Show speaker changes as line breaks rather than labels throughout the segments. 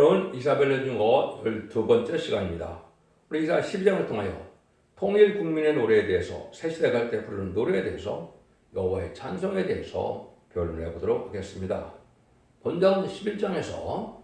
오늘은 이사벨의 중어 12번째 시간입니다. 우리 이사 12장을 통하여 통일 국민의 노래에 대해서 새시대 갈 때 부르는 노래에 대해서 여호와의 찬송에 대해서 변론해 보도록 하겠습니다. 본장 11장에서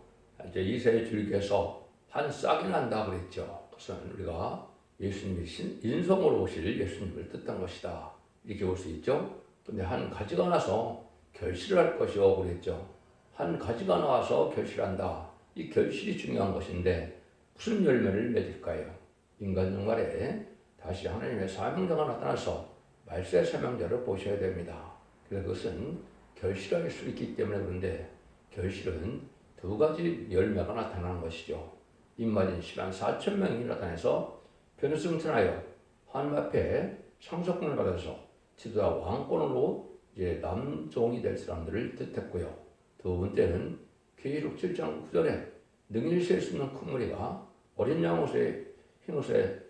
이제 이새의 줄기에서 한 싹이 난다 그랬죠. 그것은 우리가 예수님이 인성으로 오실 예수님을 뜻한 것이다. 이렇게 볼 수 있죠. 근데 한 가지가 나서 결실을 할 것이요 그랬죠. 한 가지가 나와서 결실한다. 이 결실이 중요한 것인데 무슨 열매를 맺을까요? 인간 정말에 다시 하나님의 사명자가 나타나서 말세 사명자를 보셔야 됩니다. 그래서 그것은 결실할 수 있기 때문에 그런데 결실은 두 가지 열매가 나타나는 것이죠. 입맞은 10만 4천 명이 나타나서 변호승천하여 하나님 앞에 상속권을 받아서 지도자 왕권으로 이제 남종이 될 사람들을 뜻했고요. 두 번째는 계시록 7장 9절에 능히 셀 수 있는 큰 무리가 어린 양옷에 흰옷에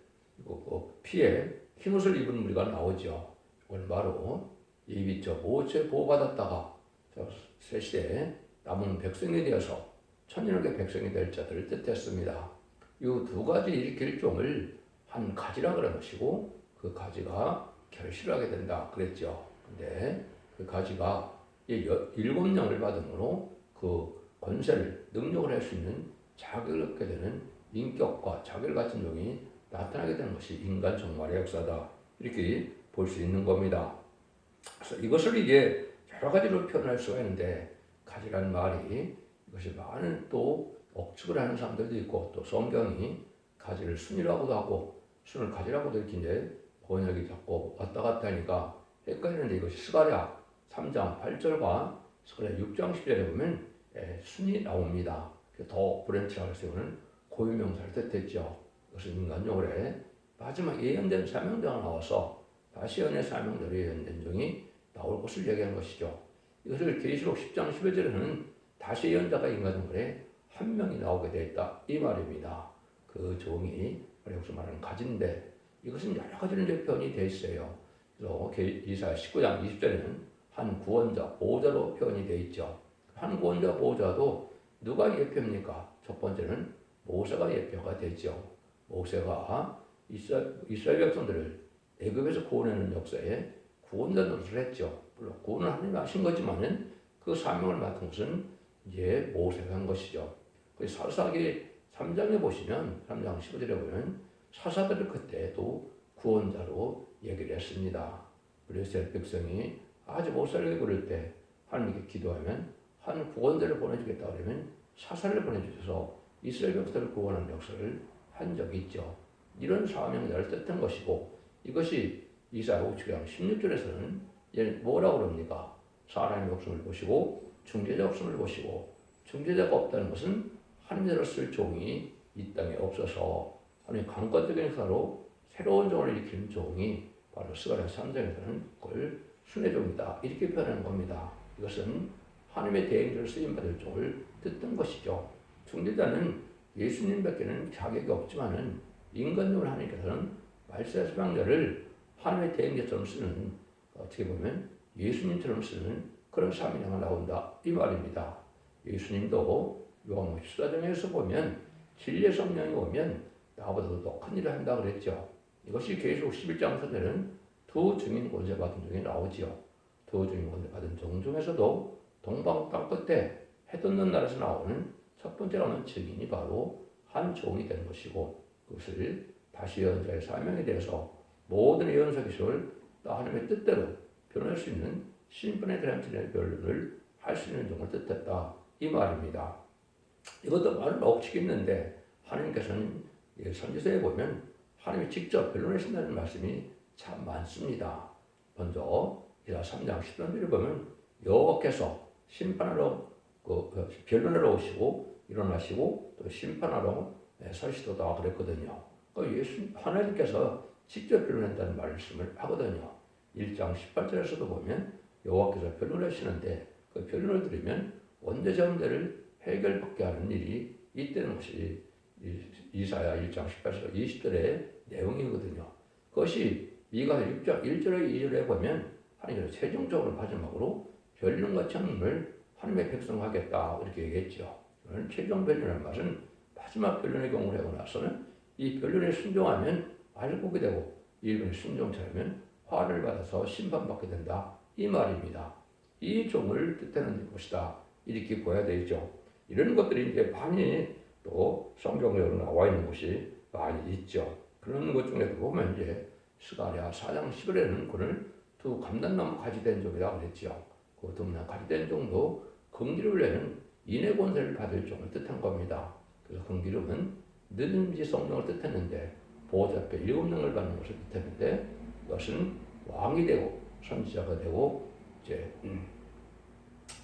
피에 흰옷을 입은 무리가 나오죠. 이건 바로 예비처 모세 보호받았다가 새 시대에 남은 백성이 되어서 천년의 백성이 될 자들을 뜻했습니다. 이 두 가지 일으킬 종을 한 가지라 그런 것이고 그 가지가 결실하게 된다 그랬죠. 근데 그 가지가 7명을 받음으로 그 권세를 능력을 할 수 있는 자격을 얻게 되는 인격과 자결 같은 종이 나타나게 되는 것이 인간 종말의 역사다. 이렇게 볼 수 있는 겁니다. 그래서 이것을 이제 여러 가지로 표현할 수가 있는데 가지라는 말이 이것이 많은 또 억측을 하는 사람들도 있고 또 성경이 가지를 순이라고도 하고 순을 가지라고도 이렇게 이제 번역이 자꾸 왔다 갔다 하니까 헷갈리는데 이것이 스가랴 3장 8절과 스가랴 6장 10절에 보면 순이 나옵니다. 더 브랜치라고 해서 이거는 고유명사를 뜻했죠. 이것은 인간용어에 마지막 예언된 사명자가 나와서 다시 예언의 사명자로 예언된 종이 나올 것을 얘기한 것이죠. 이것을 계시록 10장 11절에는 다시 예언자가 인간용어에 한 명이 나오게 되었다 이 말입니다. 그 종이 여기서 말하는 가지인데 이것은 여러 가지로 이제 표현이 되어 있어요. 그래서 이사야 19장 20절에는 한 구원자 보호자로 표현이 되어 있죠. 한 구원자 보호자도 누가 예표입니까? 첫 번째는 모세가 예표가 되죠. 모세가 이스라엘 백성들을 애굽에서 구원하는 역사에 구원자 노릇을 했죠. 물론 구원을 하나님이 하신 거지만은 그 사명을 맡은 것은 이제 모세가 한 것이죠. 그래서 사사기 3장에 보시면 3장 15절에 보면 사사들을 그때도 구원자로 얘기를 했습니다. 우리 이스라엘 백성이 아주 못살게 그럴 때 하나님께 기도하면 한 구원자를 보내주겠다 그러면 사사를 보내주셔서 이스라엘 백성을 구원하는 역사를 한 적이 있죠. 이런 사명자를 뜻한 것이고 이것이 이사야 57장 16절에서는 뭐라고 그럽니까? 사람의 목숨을 보시고 중재자 목숨을 보시고 중재자가 없다는 것은 하나님대로 쓸 종이 이 땅에 없어서 하나님 강권적인 역사로 새로운 종을 일으키는 종이 바로 스가랴 3장에서는 그걸 순의 종이다 이렇게 표현하는 겁니다. 이것은 하나님의 대행자로 쓰임받을 종을 뜻한 것이죠. 중재자는 예수님밖에는 자격이 없지만은 인간적으로 하나님께서는 말세 사명자를 하나님의 대행자처럼 쓰는 어떻게 보면 예수님처럼 쓰는 그런 사명자가 나온다 이 말입니다. 예수님도 요한복음 14장에서 보면 진리의 성령이 오면 나보다도 더 큰 일을 한다 그랬죠. 이것이 계시록 11장 서에는 두 증인 권세 받은 종이 나오지요. 두 증인 권세 받은 종 중에서도 동방 땅 끝에 해 돋는 날에서 나오는 첫 번째 나오는 증인이 바로 한 종이 된 것이고 그것을 다시 예언자의 사명에 대해서 모든 예언서 기술을 하나님의 뜻대로 변할 수 있는 신분에 대한 변론을 할 수 있는 종을 뜻했다 이 말입니다. 이것도 많은 억측이 있는데 하나님께서는 선지서에 보면 하나님이 직접 변론하신다는 말씀이 참 많습니다. 먼저 이사 3장 13절에 보면 여호와께서 심판하러 변론하러 오시고 일어나시고 또 심판하러 서시도다 그랬거든요. 하나님께서 직접 변론한다는 말씀을 하거든요. 1장 18절에서도 보면 여호와께서 변론하시는데 그 변론을 들으면 원죄자문제를 해결받게 하는 일이 있다는 것이 이사야 1장 18절 20절의 내용이거든요. 그것이 미가 6장 1절에 2절에 보면 하나님께서 최종적으로 마지막으로 변론과 청문을 하나님의 백성하겠다 이렇게 얘기했죠. 최종 변론의 말은 마지막 변론의 경우를 하고 나서는 이 변론에 순종하면 알곡이 되고 일본에 순종치 않으면 화를 받아서 심판받게 된다. 이 말입니다. 이 종을 뜻하는 것이다. 이렇게 보아야 되죠. 이런 것들이 이제 많이 또 성경적으로 나와 있는 것이 많이 있죠. 그런 것 중에도 보면 이제 스가랴 4장 10절에는 그를 두 감람나무 가지된 종이라고 그랬죠. 그 두 가지된 종도 금기를 내는 인의 권세를 받을 종을 뜻한 겁니다. 그래서 금기름은 누든지 성령을 뜻했는데 보호자 앞에 7명을 받는 것을 뜻했는데 이것은 왕이 되고 선지자가 되고 이제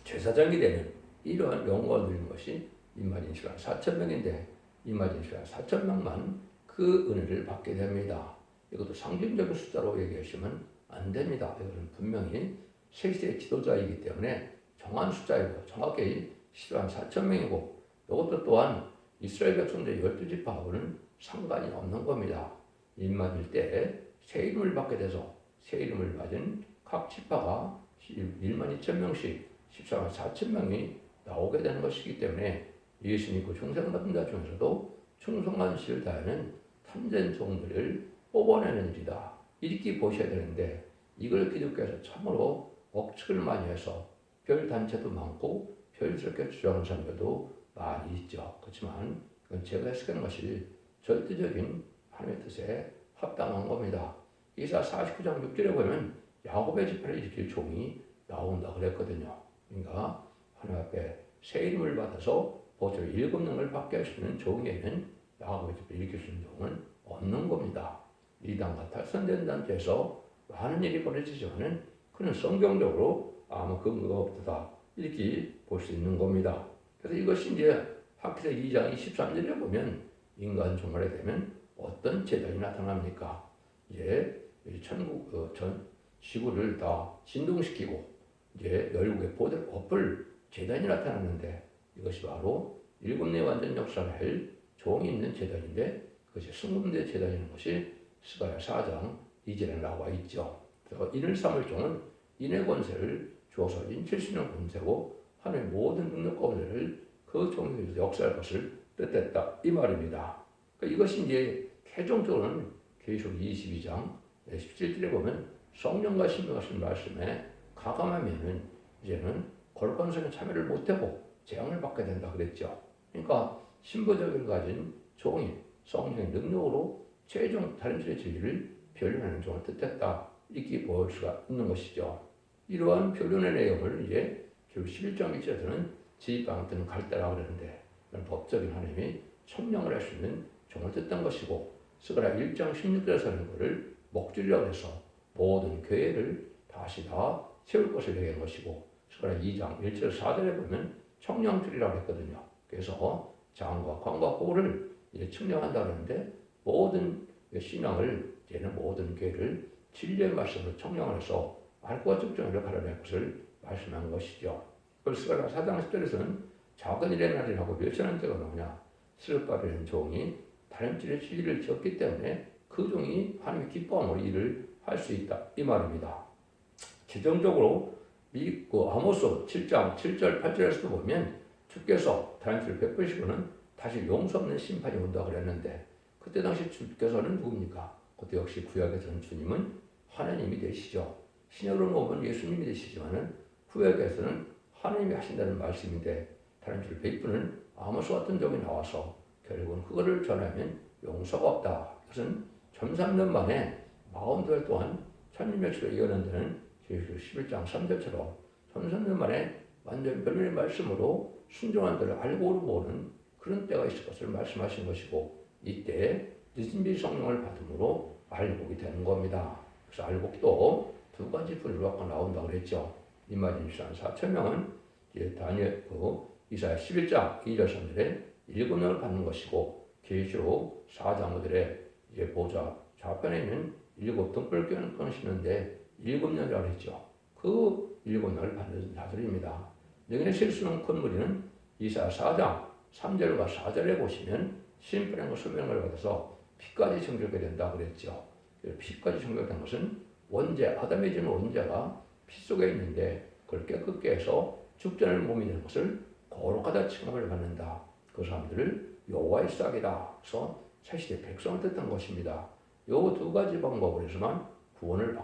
제사장이 되는 이러한 영광을 누리는 것이 임마진시간 4,000명인데 임마진시간 4,000명만 그 은혜를 받게 됩니다. 이것도 상징적인 숫자로 얘기하시면 안 됩니다. 이것은 분명히 세시대 지도자이기 때문에 정한 숫자이고 정확히 10만 4천 명이고 이것도 또한 이스라엘 백성들 12지파하고는 상관이 없는 겁니다. 임마질 때 새 이름을 받게 돼서 새 이름을 받은 각 지파가 1만 2천 명씩 14만 4천 명이 나오게 되는 것이기 때문에 예수 믿고 충성받은 자 중에서도 충성한 시를 다하는 참된 종들을 뽑아내는 일이다. 이렇게 보셔야 되는데 이걸 기독교에서 참으로 억측을 많이 해서 별 단체도 많고 별스럽게 주장하는 사람들도 많이 있죠. 그렇지만 그건 제가 해석하는 것이 절대적인 하나님의 뜻에 합당한 겁니다. 이사 49장 6절에 보면 야곱의 지파를 일으킬 종이 나온다 그랬거든요. 그러니까 하나님 앞에 새 이름을 받아서 보초로 7명을 받게 할 수 있는 종에는 야곱의 지파를 일으킬 수 있는 종은 없는 겁니다. 이단과 탈선된 단체에서 많은 일이 벌어지지만은 그는 성경적으로 아무 근거가 없다 이렇게 볼 수 있는 겁니다. 그래서 이것이 이제 학기서 2장 23절에 보면 인간 종말에 되면 어떤 재단이 나타납니까? 이제 전 지구를 다 진동시키고 이제 열국의 보대를 엎을 재단이 나타났는데 이것이 바로 7내 완전 역사를 할 종이 있는 재단인데 그것이 승금대 재단이라는 것이 스가랴 4장 2절에 나와 있죠. 그래서 인을 삼을 종은 인의 권세를 주어서 인칠 수 있는 권세고 하나님의 모든 능력과 권세를 그 종에서 역사할 것을 뜻했다 이 말입니다. 그러니까 이것이 이제 최종적으로는 계시록 22장 17절에 보면 성령과 신명과 하신 말씀에 가감하면은 이제는 거룩한 성에 참여를 못하고 재앙을 받게 된다 그랬죠. 그러니까 신부적을 가진 종이 성령의 능력으로 최종 다른 질의 진리를 변론하는 종을 뜻했다 이렇게 볼 수가 있는 것이죠. 이러한 변론의 내용을 이제 결국 11장 1절에서는 지휘방 또는 갈대라고 그러는데 법적인 하나님이 청량을 할 수 있는 종을 뜻한 것이고 스가랴 1장 16절에서는 그를 목줄이라고 해서 모든 교회를 다시 다 세울 것을 얘기한 것이고 스가랴 2장 1절 4절에 보면 청량줄이라고 했거든요. 그래서 장과 광과 호를 이제 청량한다 그러는데 모든 신앙을 이제는 모든 교회를 진리의 말씀으로 청량을 해서 알과 측정으로 가려낼 것을 말씀한 것이죠. 그걸 스가랴 4장 10절에서는 작은 일의 날이라고 멸시하는 때가 뭐냐 스룹바벨은 종이 다른 질의 진리를 지었기 때문에 그 종이 하나님의 기뻐함으로 일을 할 수 있다 이 말입니다. 최종적으로 아모스 7장 7절 8절에서도 보면 주께서 다른 질을 베푸시고는 다시 용서 없는 심판이 온다고 그랬는데 그때 당시 주께서는 누굽니까? 그때 역시 구약에서는 주님은 하나님이 되시죠. 신약으로 보면 예수님이 되시지만은 구약에서는 하나님이 하신다는 말씀인데 다른 질을 베푸는 아모스 같은 종이 나와서 결국은 그거를 전하면 용서가 없다. 그것은 1300년 만에 42달 동안 천일맥수로 이어낸다는 제수 11장 3절처럼 1300년 만에 완전 변론의 말씀으로 순종한 자를 알고 모르는 그런 때가 있을 것을 말씀하신 것이고 이때 늦은비 성령을 받음으로 알곡이 되는 겁니다. 그래서 알곡도 두 가지 분으로 아까 나온다고 그랬죠. 임마진시간 4,000명은 이제 다니엘 이사야 11장 2절 3절에 7명을 받는 것이고 계시록 4장 5절에 이제 보좌 좌편에 있는 7 등불교는 끊으시는데 7명이라고 했죠. 그 7명을 받는 자들입니다. 여기는 실수는 큰 무리는 이사야 4장 3절과 4절에 보시면 심판과 소명을 받아서 피까지 정결게 된다고 그랬죠. 피까지 정결된 것은 원죄, 아담의 지은 원죄가 피 속에 있는데 그걸 깨끗게 해서 죽전을 몸이 되는 것을 거룩하다 칭함을 받는다. 그 사람들을 여호와의 싹이다. 그래서 새시대 백성을 뜻한 것입니다. 요 두 가지 방법으로 해서만 구원을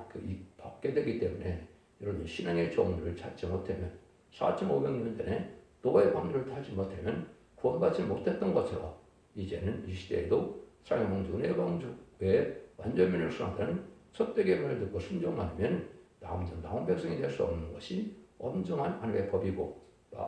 받게 되기 때문에 여러분 신앙의 종류를 찾지 못하면 4,500년 전에 노아의 방주를 타지 못하면 구원받지 못했던 것처럼 이제는 이 시대에도 사형방주, 은혜방주의 완전면을 수행하는 첫대 계명을 듣고 순종하면 나온 백성이 될 수 없는 것이 엄정한 하나님의 법이고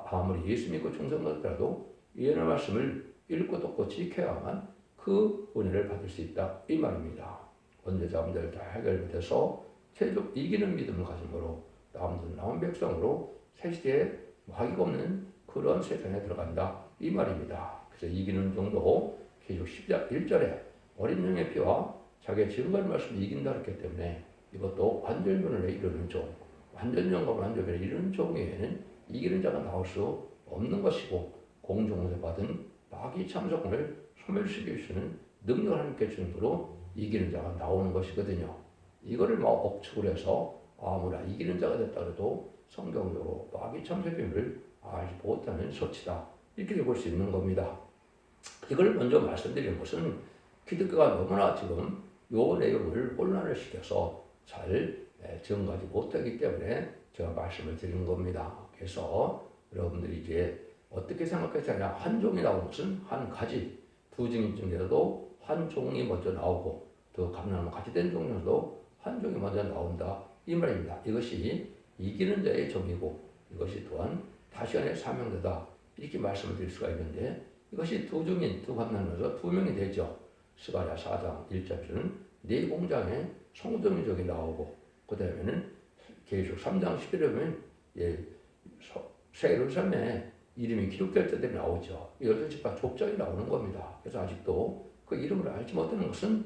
아무리 예수 믿고 충성하더라도 예언의 말씀을 읽고 듣고 지켜야만 그 은혜를 받을 수 있다 이 말입니다. 원죄자분들 다 해결돼서 최종 이기는 믿음을 가짐으로 나온 백성으로 새 시대에 마귀가 없는 그런 세상에 들어간다 이 말입니다. 그래서 이기는 정도 계속 10장 1절에 어린 양의 피와 자기의 지금까지 말씀을 이긴다 그랬기 때문에 이것도 완전면을 이루는 종, 완전영과 완전면을 이루는 종에는 이기는 자가 나올 수 없는 것이고 공중에서 받은 마귀 참석을 소멸시킬 수 있는 능력을 함께 주는 거로 이기는 자가 나오는 것이거든요. 이거를 막 억측을 해서 아무나 이기는 자가 됐다 해도 성경적으로 마귀 참석임을 알지 못하는 소치다 이렇게 볼 수 있는 겁니다. 이걸 먼저 말씀드린 것은 기독교가 너무나 지금 요 내용을 혼란을 시켜서 잘 정하지 못하기 때문에 제가 말씀을 드리는 겁니다. 그래서 여러분들이 이제 어떻게 생각하시냐, 한 종이 나오는 것은 한 가지, 두 종이 중에서도 한 종이 먼저 나오고 또 감나무 같이 된 종에서도 한 종이 먼저 나온다 이 말입니다. 이것이 이기는 자의 종이고 이것이 또한 다시안의 사명자다 이렇게 말씀을 드릴 수가 있는데 이것이 두 종인 두 감나무에서 두 명이 되죠. 스가랴 4장 1절에는 네 공장에 성도민 적이 나오고 그 다음에는 계속 3장 11절에 보면 새 예루살렘에 이름이 기록될 때들이 나오죠. 12지파 족장이 나오는 겁니다. 그래서 아직도 그 이름을 알지 못하는 것은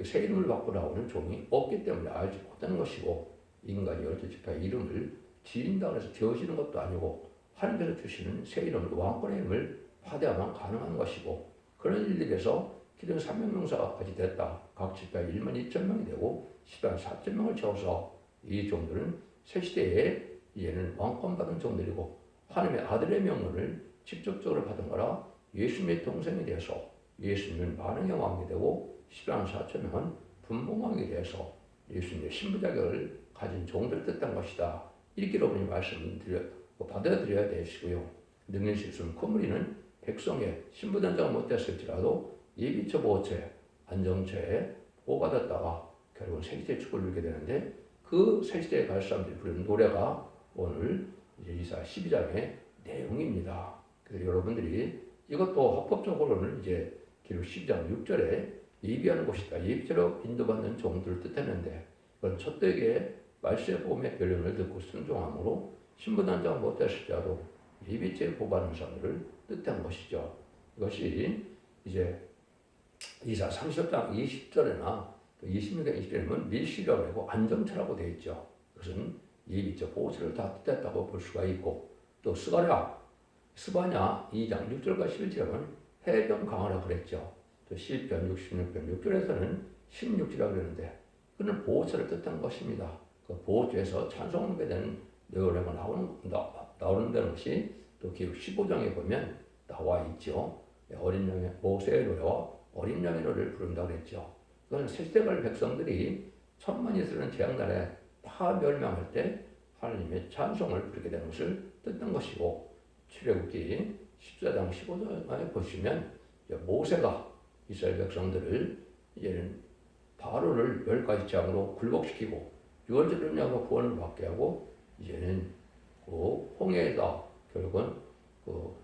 새 이름을 받고 나오는 종이 없기 때문에 알지 못하는 것이고 인간이 12지파의 이름을 지인다고 해서 지어지는 것도 아니고 하나님께서 주시는 새 이름을 왕권의 이름을 받아야만 가능한 것이고 그런 일들에서 기존 300명사까지 됐다. 각 지파에 1만 2천 명이 되고 10만 4천 명을 채워서 이 종들은 새 시대에 이제는 왕권 받은 종들이고 하나님의 아들의 명령을 직접적으로 받은 거라 예수님의 동생이 되어서 예수님은 만왕의 왕이 되고 10만 4천 명은 분봉왕이 되어서 예수님의 신부 자격을 가진 종들 뜻한 것이다. 이렇게 여러분이 말씀을 받아들여야 되시고요. 능력실수는 코무리는 백성의 신부단장을 못했을지라도 예비처 보호처에 안정처에 보호받았다가 결국은 새시대의 축복을 누리게 되는데 그 새시대에 갈 사람들이 부르는 노래가 오늘 이제 이사 12장의 내용입니다. 그래서 여러분들이 이것도 합법적으로는 이제 기록 12장 6절에 예비하는 곳이다. 예비처로 인도받는 종들을 뜻했는데 그건 첫되게 말세의 보험의 결론을 듣고 순종함으로 신부단장 못했을지라도 예비죄 보호받는 사람들을 뜻한 것이죠. 이것이 이제 이사 30장 20절에나 26장 20절에는 밀실이라고 하고 안정처라고 되어 있죠. 그것은 예비적 보호처를 다 뜻했다고 볼 수가 있고 또 스바냐 2장 6절과 11절은 해변 강화라 그랬죠. 또 시편 66편 6절에서는 16절이라고 그러는데 그는 보호처를 뜻한 것입니다. 그 보호처에서 찬송하게 되는 노래가 나오는 것이 또 기록 15장에 보면 나와 있죠. 어린 양의 모세의 노래와 어린 양의 노래를 부른다고 했죠. 그건 새시대 갈 백성들이 천만 이스라엘 재앙날에 다 멸망할 때 하나님의 찬송을 부르게 되는 것을 뜻한 것이고 출애굽기 14장 15절에 보시면 모세가 이스라엘 백성들을 이제는 바로를 10가지 재앙으로 굴복시키고 6월절을 양으로 구원을 받게 하고 이제는 그 홍해에다 결국은 그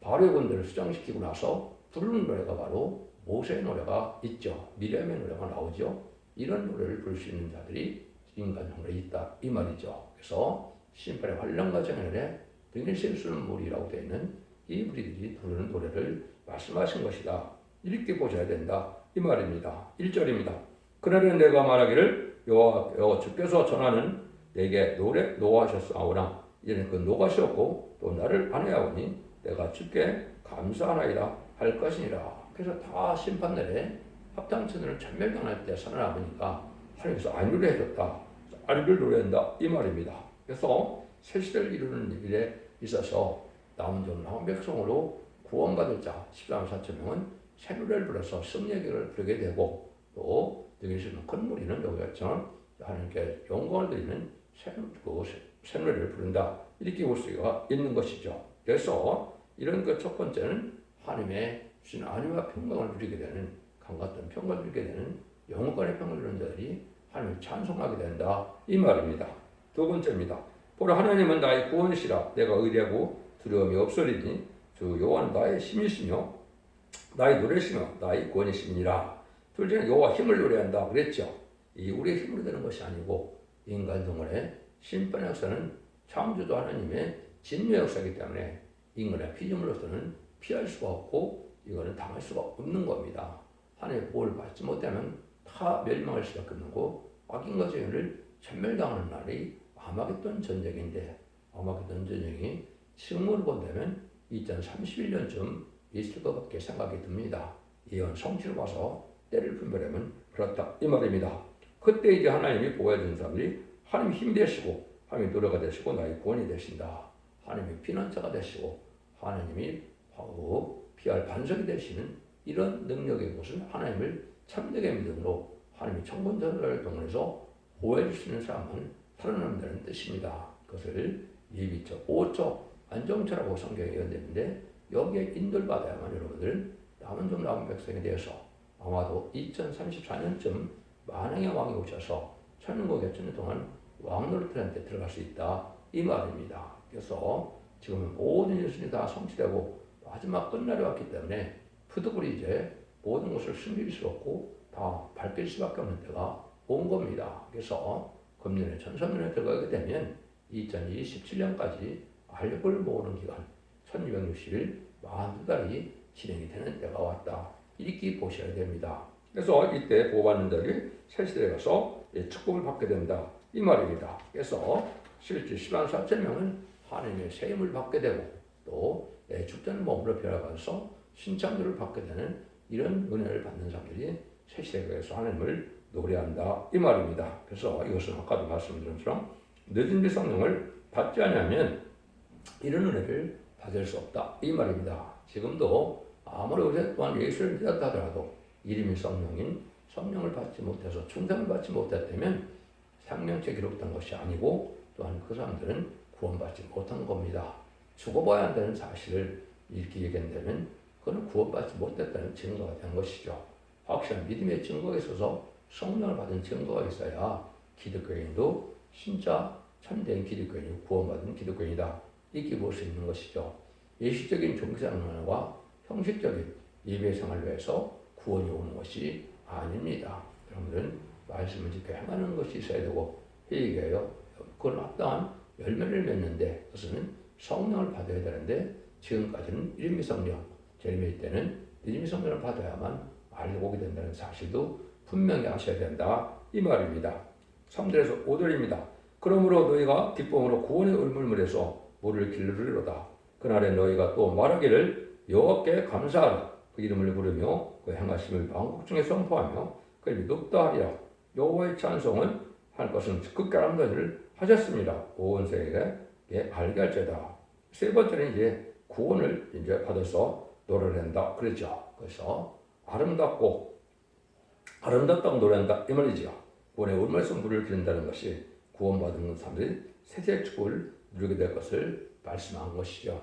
바로의 군대를 수장시키고 나서 부르는 노래가 바로 모세의 노래가 있죠. 미리암의 노래가 나오죠. 이런 노래를 부를 수 있는 자들이 인간 형벌에 있다 이 말이죠. 그래서 심판의 환란과 정연에 등을 쓰는 무리라고 되어 있는 이 무리들이 부르는 노래를 말씀하신 것이다. 이렇게 보셔야 된다 이 말입니다. 1절입니다. 그날은 내가 말하기를 여호와 주께서 전하는 내게 노하셨사오나 이제는 그 노하셨고 또 나를 안해하오니 내가 주께 감사하나이다 할 것이니라. 그래서 다 심판날에 합당천을 전멸당할 때 살아남으니까 하나님께서 안위를 해줬다. 안위를 노래한다 이 말입니다. 그래서 새시대를 이루는 일에 있어서 남은 종 남은 백성으로 구원받을 자 14만 4천 명은 새 노래를 불러서 승리의 부르게 되고 또 여기 있는 큰 무리는 여기처럼 하나님께 영광을 드리는 새 노래를 부른다 이렇게 볼 수가 있는 것이죠. 그래서 이런 그 첫 번째는 하나님의 주신 안위와 평강을 누리게 되는 강같은 평강을 누리게 되는 영원간의 평강을 누리는 자들이 하나님을 찬송하게 된다 이 말입니다. 두 번째입니다. 보라 하나님은 나의 구원이시라 내가 의뢰하고 두려움이 없으리니 주 여호와는 나의 힘이시며 나의 노래시며 나의 구원이시니라. 둘째는 여호와 힘을 노래한다 그랬죠. 이 우리의 힘으로 되는 것이 아니고 인간 동물의 심판의 역사는 창조주 하나님의 진노의 역사이기 때문에 인간의 피조물로서는 피할 수가 없고 이거는 당할 수가 없는 겁니다. 하나님의 보호를 받지 못하면 다 멸망할 수밖에 없는 거고 악인과 죄인을 전멸당하는 날이 아마겟돈 전쟁인데 아마겟돈 전쟁이 지금으로 본다면 2031년쯤 있을 것밖에 생각이 듭니다. 예언 성취를 봐서 때를 분별하면 그렇다 이 말입니다. 그때 이제 하나님이 보호해 주는 사람들이 하나님이 힘이 되시고 하나님이 노래가 되시고 나의 구원이 되신다. 하나님이 피난처가 되시고 하나님이 피할 반석이 되시는 이런 능력의 것은 하나님을 참되게 믿음으로 하나님이 천군천사를 동원해서 보호해 주시는 사람은 살아남는다는 뜻입니다. 그것을 예비처, 보호처, 안정처라고 성경에 예언되는데 여기에 인도를 받아야만 여러분들은 남은 종 남은 백성에 대해서 아마도 2034년쯤 만왕의 왕이 오셔서 천년과 천년 동안 왕노릇한테 들어갈 수 있다 이 말입니다. 그래서 지금은 모든 예수님이 다 성취되고 마지막 끝날이 왔기 때문에 푸드불이 이제 모든 것을 숨길 수 없고 다 밝힐 수밖에 없는 때가 온 겁니다. 그래서 금년에 천선년에 들어가게 되면 2027년까지 알력을 모으는 기간 1260일 42달이 진행이 되는 때가 왔다. 이렇게 보셔야 됩니다. 그래서 이때 보호받는 자들이 새 시대에 가서 축복을 받게 된다. 이 말입니다. 그래서 실제 10만 4천 명은 하나님의 새 힘을 받게 되고 또 죽자는 몸으로 변화가서 신창조를 받게 되는 이런 은혜를 받는 사람들이 새 시대에 가서 하나님을 노래한다. 이 말입니다. 그래서 이것은 아까도 말씀드린 것처럼 늦은 비 성령을 받지 않으면 이런 은혜를 받을 수 없다. 이 말입니다. 지금도 아무리 오랫동안 예수를 믿었다 하더라도 이름이 성령인 성령을 받지 못해서 충성을 받지 못했다면 생명체 기록된 것이 아니고 또한 그 사람들은 구원받지 못한 겁니다. 죽어봐야 한다는 사실을 이렇게 얘기한다면 그건 구원받지 못했다는 증거가 된 것이죠. 확실한 믿음의 증거가 있어서 성령을 받은 증거가 있어야 기독교인도 진짜 참된 기독교인이 구원받은 기독교인이다. 이렇게 볼 수 있는 것이죠. 예시적인 종교생활과 형식적인 예배생활로 해서 구원이 오는 것이 아닙니다. 여러분들은 말씀을 지켜 행하는 것이 있어야 되고 회개하여 그걸 마땅한 열매를 맺는데 그것은 성령을 받아야 되는데 지금까지는 이름이 성령, 제레미야 때는 이름이 성령을 받아야만 알고 오게 된다는 사실도 분명히 아셔야 된다. 이 말입니다. 3절에서 5절입니다. 그러므로 너희가 기쁨으로 구원의 울물물에서 물을 길르리로다. 그날에 너희가 또 말하기를 여호와께 감사하라. 그 이름을 부르며 그 행하심을 만국 중에 선포하며 그 이름이 높다 하리라. 여호와의 찬송은 할 것은 극히 아름다운 일을 하셨습니다. 온 세계에 알게 할지어다. 세 번째는 이제 구원을 이제 받아서 노래를 한다. 그렇죠. 그래서 아름답다고 노래한다. 이 말이죠. 구원의 울면서 물을 기른다는 것이 구원받은 사람들이 세세 축복을 누리게 될 것을 말씀한 것이죠.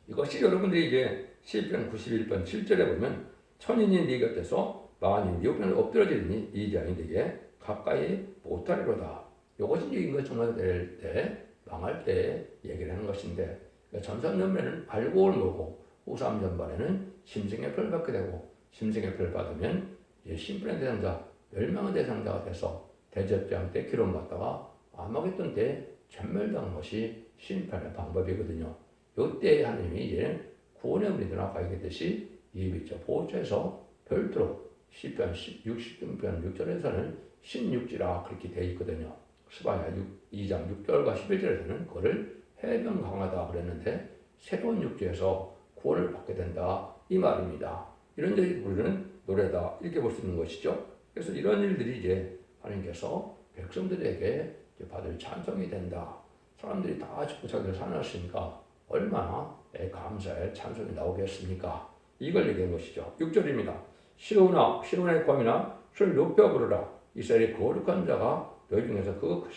이것이 여러분들이 이제 시편 91편 7절에 보면 천인이 네 곁에서 만인이 네 옆에는 엎드러지니 이 자이 네게 가까이 못하리로다. 이것이 인간 정말 될 때, 망할 때 얘기를 하는 것인데 전선전면에는 알고를 모르고 후삼전반에는 심승의 표를 받게 되고 심승의 표를 받으면 이제 심판의 대상자, 멸망의 대상자가 돼서 대접장 때 기름받다가 아마겟돈 때 전멸당한 것이 심판의 방법이거든요. 이때 하나님이 이제 구원의 은혜가 아까 얘기했듯이 예비처 보호처에서 별도로 시편 60편 6절에서는 16지라 그렇게 되어 있거든요. 스바냐 2장 6절과 11절에서는 그거를 해변 강하다 그랬는데 새로운 육지에서 구원을 받게 된다 이 말입니다. 이런 일이 우리는 노래다 이렇게 볼 수 있는 것이죠. 그래서 이런 일들이 이제 하나님께서 백성들에게 받을 찬송이 된다. 사람들이 다 죽고 자기를 사놨으니까 얼마나 감사의 찬송이 나오겠습니까? 이걸 얘기한 것이죠. 6절입니다. 시온의 광이나 술 높여 부르라. 이스라엘의 거룩한 자가 너희 중에서 그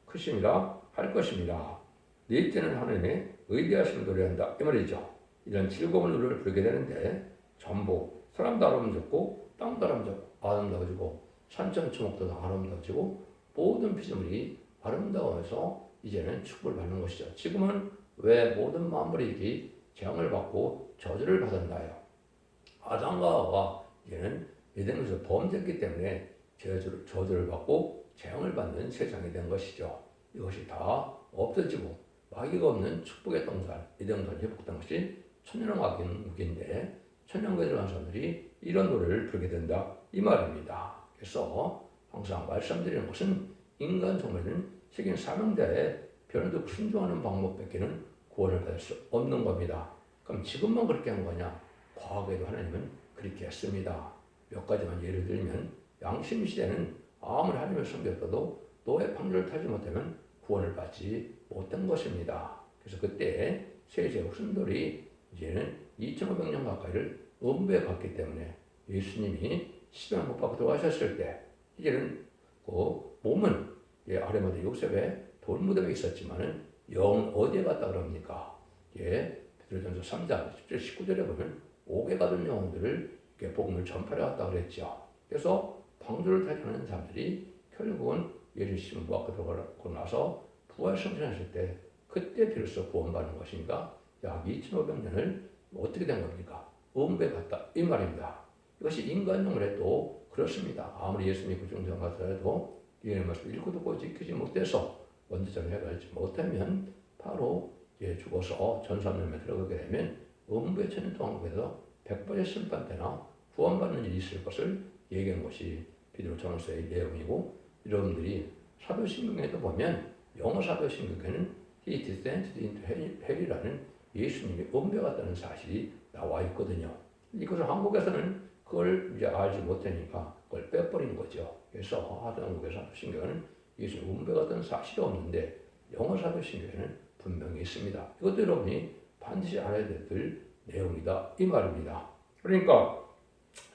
크심이라 할 것입니다. 네 때는 하나님의 의대하심을 노래한다 이 말이죠. 이런 즐거운 노래를 부르게 되는데 전부 사람도 아름답고 땅도 아름다워지고 산천초목도 아름다워지고 모든 피조물이 아름다워서 이제는 축복을 받는 것이죠. 지금은 왜 모든 만물이 재앙을 받고 저주를 받았나요? 아담과 하와가 이제는 에덴에서 범죄했기 때문에 저주를 받고 재앙을 받는 세상이 된 것이죠. 이것이 다 없어지고 마귀가 없는 축복의 동산 에덴동산이 회복된 것이 천년왕국인데 천년국에 들어간 사람들이 이런 노래를 부르게 된다 이 말입니다. 그래서 항상 말씀드리는 것은 인간 정말은 세계 사명자에 변화도 순종하는 방법밖에는 구원을 받을 수 없는 겁니다. 그럼 지금만 그렇게 한 거냐? 과거에도 하나님은 그렇게 했습니다. 몇 가지만 예를 들면 양심 시대는 아무리 하나님을 섬겼어도 노예 판결을 타지 못하면 구원을 받지 못한 것입니다. 그래서 그때 세제 후손들이 이제는 2500년 가까이를 음부에 갔기 때문에 예수님이 십자가 못 박고 들어가셨을 때 이제는 그 몸은 아레마다 요셉의 돌무덤에 있었지만은 영은 어디에 갔다 그럽니까? 베드로전서 3장 10절 19절에 보면 옥에 가던 영혼들을 복음을 전파해 갔다 그랬죠. 그래서 방주를 타려는 사람들이 결국은 예수님 못 박고 들어가고 나서 부활 성천했을 때 그때 비로소 구원받는 것인가? 약 2500년을 어떻게 된 겁니까? 음부에 갔다 이 말입니다. 이것이 인간 영혼에 또 그렇습니다. 아무리 예수님이 그 정도 가더라도 이 말씀 읽고 듣고 지키지 못해서 원죄점을 해결하지 못하면 바로 죽어서 전산념에 들어가게 되면 음부의 천년 동안 그래서 100번의 심판 때나 구원받는 일이 있을 것을 얘기한 것이 베드로 전서의 내용이고 여러분들이 사도신경에도 보면 영어 사도신경에는 He descended into hell이라는 예수님이 음부에 갔다는 사실이 나와 있거든요. 이것을 한국에서는 그걸 이제 알지 못하니까 그걸 빼버린 거죠. 그래서 한국의 사도신경에는 예수님 음부에 갔다는 사실이 없는데 영어 사도신경에는 분명히 있습니다. 이것도 여러분이 반드시 알아야 될 내용이다 이 말입니다. 그러니까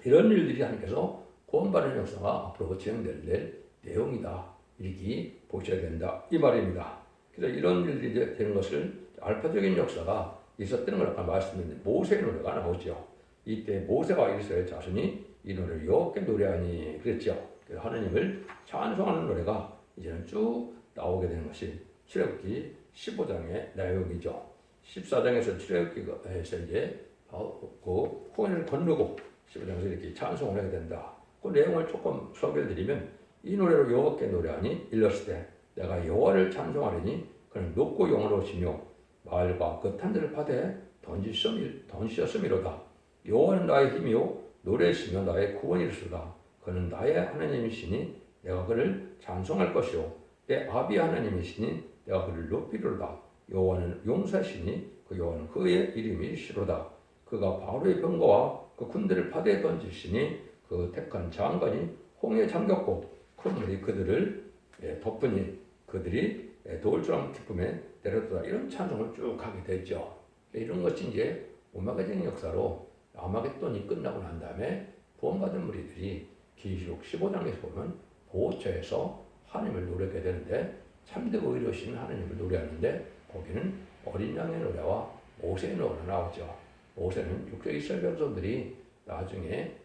이런 일들이 하나님께서 구원받는 역사가 앞으로 진행될 내용이다 이렇게 보셔야 된다 이 말입니다. 그래서 이런 일들이 되는 것을 알파적인 역사가 있었다는 걸 아까 말씀드렸는데 모세의 노래가 나오죠. 이때 모세가 이스라엘 자손이 이 노래를 여호와께 노래하니 그랬죠. 그래서 하나님을 찬송하는 노래가 이제는 쭉 나오게 되는 것이 출애굽기 15장의 내용이죠. 14장에서 출애굽기에서 이제 그 홍해를 건너고 15장에서 이렇게 찬송을 하게 된다. 그 내용을 조금 소개해 드리면 이 노래로 여호와께 노래하니 일렀을 때 내가 여호와를 찬송하리니 그는 높고 영원하시며 마을과 그 탄들을 파되 던지셨음이로다. 여호와는 나의 힘이요 노래시며 나의 구원이로소다. 그는 나의 하나님이시니 내가 그를 찬송할 것이요 내 아비 하나님이시니 내가 그를 높이리로다. 여호와는 용사시니 그 여호와는 그의 이름이시로다. 그가 바로의 병거와 그 군대를 파대에 던지시니 그 택한 장관이 홍해에 잠겼고 큰 물이 그들을 덮으니 그들이 돌처럼 기쁨에 내려도다. 이런 찬송을 쭉 하게 되죠. 이런 것이 이제 오마가적인 역사로 아마겟돈이 끝나고 난 다음에 구원받은 무리들이 계시록 15장에서 보면 보호처에서 하나님을 노래하게 되는데 참되고 의로우신 하나님을 노래하는데 거기는 어린 양의 노래와 모세의 노래가 나오죠. 모세는 육적 이스라엘 백성들이 나중에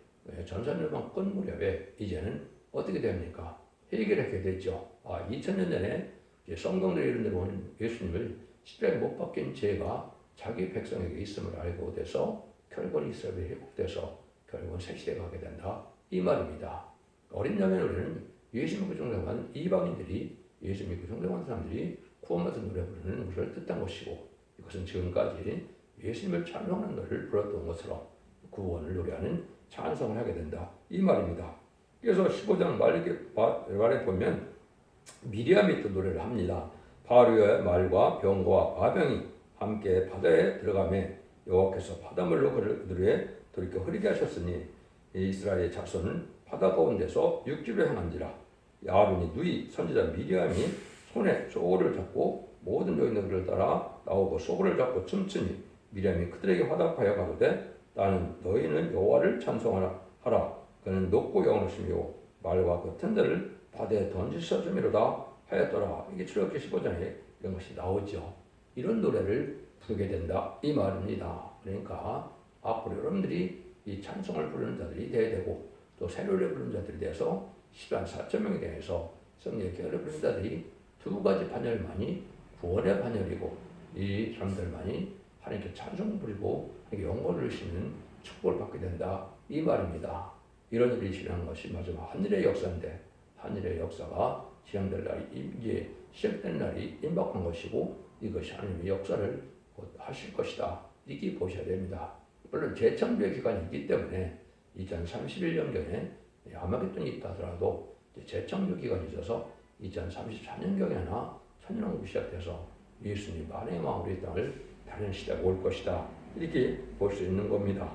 전산일방 끝 무렵에 이제는 어떻게 됩니까? 해결하게 됐죠. 2000년 전에 성경들이 이런 데로 온 예수님을 십자가에 못 박힌 죄가 자기 백성에게 있음을 알고 돼서 결국은 이스라엘이 회복돼서 결국은 새 시대가 가게 된다. 이 말입니다. 어린 양의 노래는 예수님을 구정당한 이방인들이 예수님을 구정당한 사람들이 구원받은 노래 부르는 것을 뜻한 것이고 이것은 지금까지 예수님을 찬송하는 노래를 불렀던 것처럼 구원을 노래하는 찬송을 하게 된다. 이 말입니다. 그래서 15장 말에 보면 미리암이 또 노래를 합니다. 바로의 말과 병거와 바병이 함께 바다에 들어가며 여호와께서 바닷물로 그들의 돌이켜 흐리게 하셨으니 이스라엘의 자손은 바다 가운데서 육지로 향한지라. 아론이 누이 선지자 미리암이 손에 소를 잡고 모든 여인들을 따라 나오고 소굴을 잡고 춤추니 미리암이 그들에게 화답하여 가로되 나는 너희는 여호와를 찬송하라 하라. 그는 높고 영원하시며 말과 그 튼들을 바다에 던지셨음이로다 하였더라. 이게 출애굽기 15장에 이런 것이 나오죠. 이런 노래를 부르게 된다 이 말입니다. 그러니까 앞으로 여러분들이 이 찬송을 부르는 자들이 되어야 되고 또 새 노래 부르는 자들이 돼서 10만 4천 명에 대해서 성령의 계열을 부르는 자들이 두 가지 반열만이 구원의 반열이고 이 사람들만이 하나님께 찬송 부리고 영광을 누리시는 축복을 받게 된다 이 말입니다. 이런 일이 실현한 것이 마지막 하늘의 역사인데 하늘의 역사가 실현될 날이 이제 시작된 날이 임박한 것이고 이것이 하나님의 역사를 곧 하실 것이다 이렇게 보셔야 됩니다. 물론 재창조의 기간이 있기 때문에 2031년경에 아마겟돈이 있다 하더라도 재창조 기간이 있어서 2034년경에나 천년왕국이 시작돼서 예수님 만행의 마음으로 이 땅을 다른 시대가 올 것이다 이렇게 볼 수 있는 겁니다.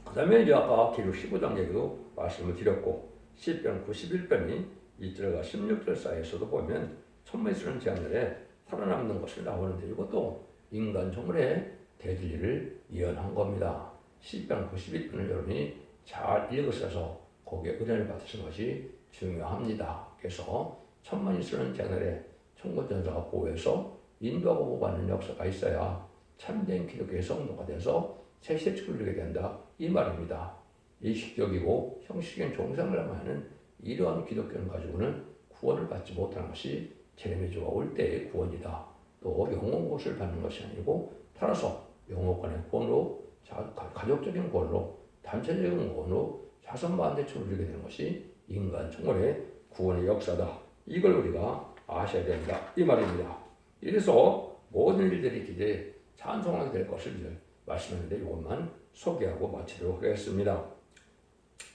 그 다음에 이제 아까 기록 15장 얘기도 말씀을 드렸고 시편 91편이 1절과 16절 사이에서도 보면 천문에 쓰는 제한들에 살아남는 것을 나오는데 이것도 인간 정물의 대진리를 예언한 겁니다. 시편 91편을 여러분이 잘 읽으셔서 거기에 은혜를 받으시는 것이 중요합니다. 그래서 천만이 쓰는 제한들에 천군전사가 보호해서 인도하고 보호받는 역사가 있어야 참된 기독교의 성도가 돼서 새시대 축을 누리게 된다 이 말입니다. 의식적이고 형식적인 종상을 하는 이러한 기독교를 가지고는 구원을 받지 못하는 것이 제레미야가 올 때의 구원이다. 또 영혼 구원을 받는 것이 아니고 따라서 영혼권의 구원으로 가족적인 구원으로 단체적인 구원으로 자선만대축을 누리게 되는 것이 인간 총괄의 구원의 역사다. 이걸 우리가 아셔야 된다 이 말입니다. 이래서 모든 일들이 기대에 찬송하게 될 것을 말씀했는데 이것만 소개하고 마치도록 하겠습니다.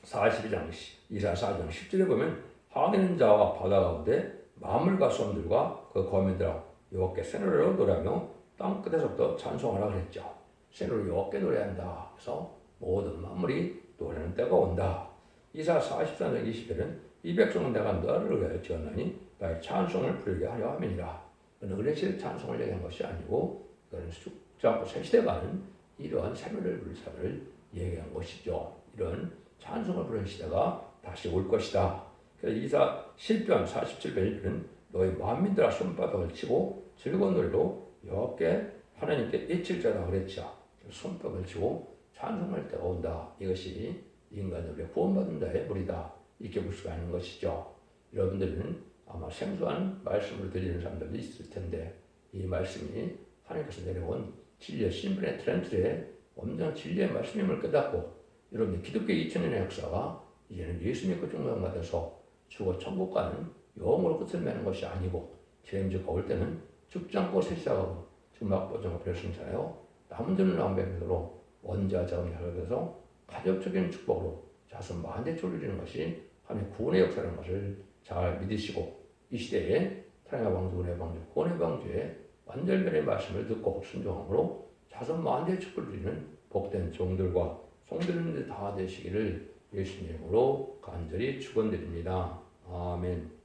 42장 이사 4장 10절에 보면 항해하는 자와 바다 가운데 만물과 솜들과 그 거민들아 여호와께 새 노래로 노래하며 땅 끝에서부터 찬송하라 그랬죠. 새 노래로 여호와께 노래한다. 그래서 모든 만물이 노래하는 때가 온다. 이사 43장 20절은 이 백성은 내가 너를 위하여 지었나니 나의 찬송을 부르게 하려 함이니라. 은혜실 찬송을 얘기한 것이 아니고 그는 죽지 않고 새 시대가는 이러한 새 노래를 부를 사람을 얘기한 것이죠. 이런 찬송을 부르는 시대가 다시 올 것이다. 그래서 이사 시편 47편 1편은 너희 만민들아 손바닥을 치고 즐거운 노래로 여호와께 하나님께 외칠자라 그랬죠. 손뼉을 치고 찬송할 때가 온다. 이것이 인간으로 구원받은 자의 무리다. 이렇게 볼 수가 있는 것이죠. 여러분들은 아마 생소한 말씀을 드리는 사람들도 있을 텐데 이 말씀이 하나님께서 내려온 진리의 신분의 트렌드에 완전 진리의 말씀임을 깨닫고 여러분들 기독교 2000년의 역사가 이제는 예수 믿고 중간가 돼서 죽어 천국 가는 영으로 끝을 맺는 것이 아니고 제임즈가 올 때는 죽지 않고 새시작하고 지금 막보정을 펼쳤잖아요. 남은 자는 남배로 원자 자원 결합해서 가족적인 축복으로 자손 만대초를 이루는 것이 하나님의 구원의 역사라는 것을 잘 믿으시고 이 시대에 타락의 방주, 은혜의 방주, 구원의 방주에 완전변의 말씀을 듣고 순종함으로 자손 만대의 축복을 누리는 복된 종들과 성도님들 다 되시기를 예수님으로 간절히 축원드립니다. 아멘.